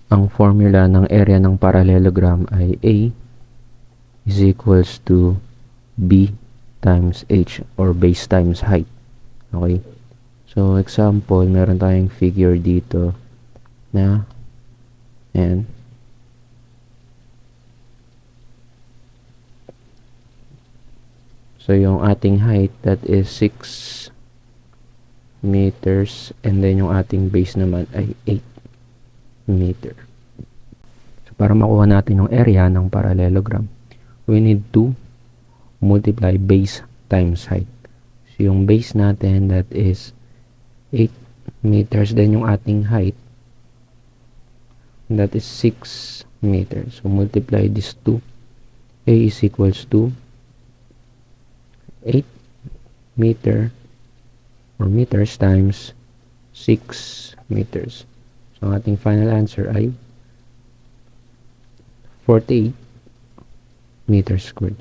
Ang formula ng area ng parallelogram ay A is equals to B times H or base times height. Okay? So, example, meron tayong figure dito na ayan. So, yung ating height, that is 6 meters, and then yung ating base naman ay 8 meter. So, para makuha natin yung area ng parallelogram, we need to multiply base times height. So, yung base natin, that is 8 meters, then yung ating height, that is 6 meters. So, multiply this two. A is equals to 8 meter or meters times 6 meters. So, ang ating final answer ay 48 meters squared.